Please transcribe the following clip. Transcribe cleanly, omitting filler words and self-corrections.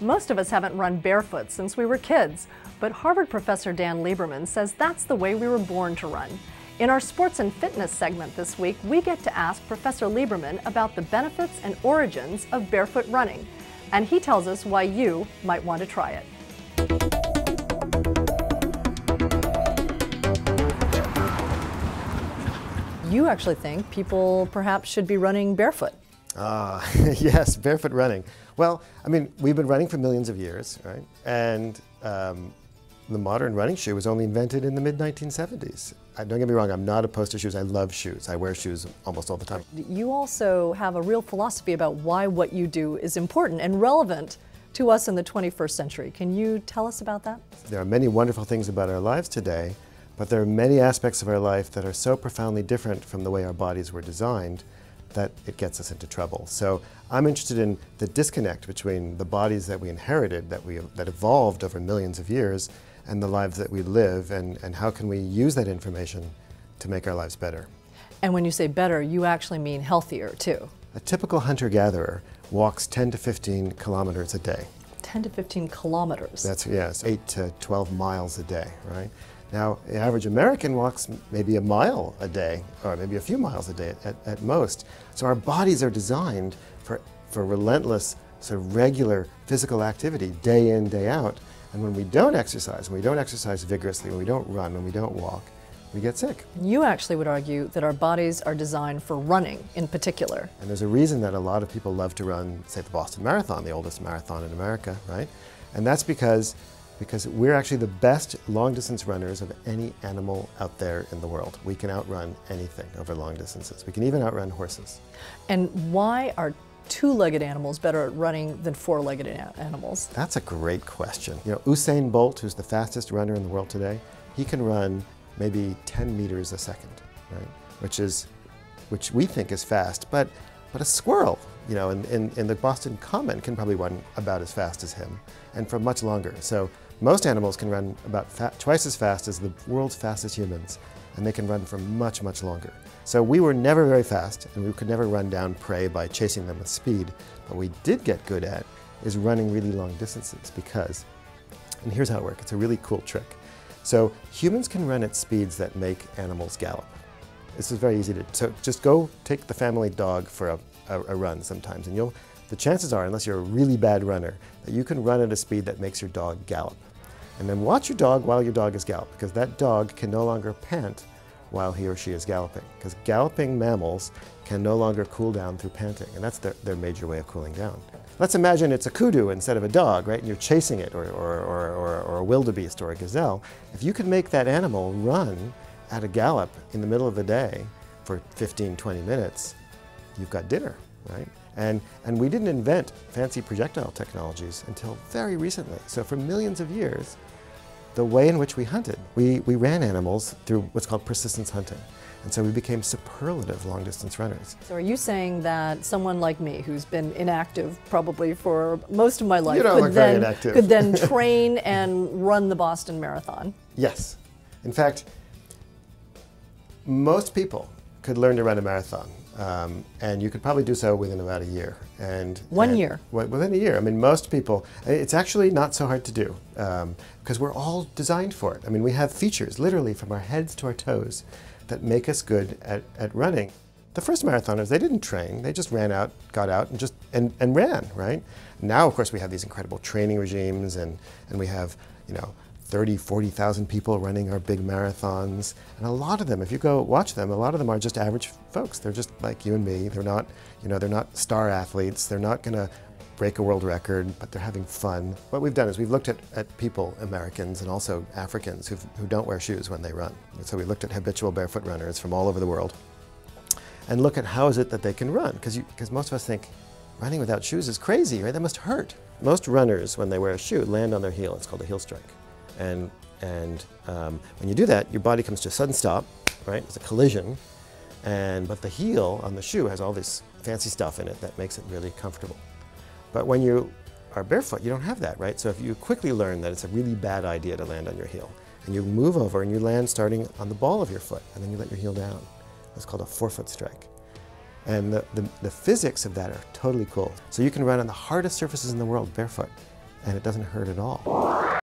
Most of us haven't run barefoot since we were kids, but Harvard professor Dan Lieberman says that's the way we were born to run. In our sports and fitness segment this week, we get to ask Professor Lieberman about the benefits and origins of barefoot running, and he tells us why you might want to try it. You actually think people perhaps should be running barefoot? Yes, barefoot running. Well, I mean, we've been running for millions of years, right? And the modern running shoe was only invented in the mid-1970s. Don't get me wrong, I'm not opposed to shoes. I love shoes. I wear shoes almost all the time. You also have a real philosophy about why what you do is important and relevant to us in the 21st century. Can you tell us about that? There are many wonderful things about our lives today, but there are many aspects of our life that are so profoundly different from the way our bodies were designed that it gets us into trouble. So I'm interested in the disconnect between the bodies that we inherited, that evolved over millions of years, and the lives that we live, and how can we use that information to make our lives better. And when you say better, you actually mean healthier too. A typical hunter-gatherer walks 10 to 15 kilometers a day. 10 to 15 kilometers? That's, yes, 8 to 12 miles a day, right? Now, the average American walks maybe a mile a day, or maybe a few miles a day at most. So our bodies are designed for relentless, sort of regular physical activity, day in, day out. And when we don't exercise, vigorously, when we don't run, when we don't walk, we get sick. You actually would argue that our bodies are designed for running in particular. And there's a reason that a lot of people love to run, say, the Boston Marathon, the oldest marathon in America, right? And that's because we're actually the best long-distance runners of any animal out there in the world. We can outrun anything over long distances. We can even outrun horses. And why are two-legged animals better at running than four-legged animals? That's a great question. You know, Usain Bolt, who's the fastest runner in the world today, he can run maybe 10 meters a second, right? Which we think is fast, but a squirrel, you know, in the Boston Common can probably run about as fast as him, and for much longer. So most animals can run about twice as fast as the world's fastest humans, and they can run for much, much longer. So we were never very fast, and we could never run down prey by chasing them with speed. What we did get good at is running really long distances because, and here's how it works, it's a really cool trick. So humans can run at speeds that make animals gallop. This is very easy to, so just go take the family dog for a run sometimes, and the chances are, unless you're a really bad runner, that you can run at a speed that makes your dog gallop. And then watch your dog while your dog is galloping, because that dog can no longer pant while he or she is galloping, because galloping mammals can no longer cool down through panting, and that's their major way of cooling down. Let's imagine it's a kudu instead of a dog, right? And you're chasing it, or a wildebeest or a gazelle. If you can make that animal run at a gallop in the middle of the day for 15, 20 minutes, you've got dinner, right? And we didn't invent fancy projectile technologies until very recently. So for millions of years, the way in which we hunted, we ran animals through what's called persistence hunting. And so we became superlative long-distance runners. So are you saying that someone like me, who's been inactive probably for most of my life, could then train and run the Boston Marathon? Yes. In fact, most people could learn to run a marathon. And you could probably do so within about a year. One year? Within a year. I mean, most people, it's actually not so hard to do because we're all designed for it. I mean, we have features, literally from our heads to our toes, that make us good at running. The first marathoners, they didn't train. They just ran out, got out, and ran, right? Now, of course, we have these incredible training regimes, and we have, you know, 30, 40,000 people running our big marathons. And a lot of them, if you go watch them, a lot of them are just average folks. They're just like you and me. They're not, you know, they're not star athletes. They're not gonna break a world record, but they're having fun. What we've done is we've looked at people, Americans and also Africans, who don't wear shoes when they run. And so we looked at habitual barefoot runners from all over the world and look at how is it that they can run. Because most of us think running without shoes is crazy, right? That must hurt. Most runners, when they wear a shoe, land on their heel. It's called a heel strike. And when you do that, your body comes to a sudden stop, right? It's a collision, but the heel on the shoe has all this fancy stuff in it that makes it really comfortable. But when you are barefoot, you don't have that, right? So if you quickly learn that it's a really bad idea to land on your heel, and you move over and you land starting on the ball of your foot, and then you let your heel down. That's called a forefoot strike. And the physics of that are totally cool. So you can run on the hardest surfaces in the world barefoot. and it doesn't hurt at all.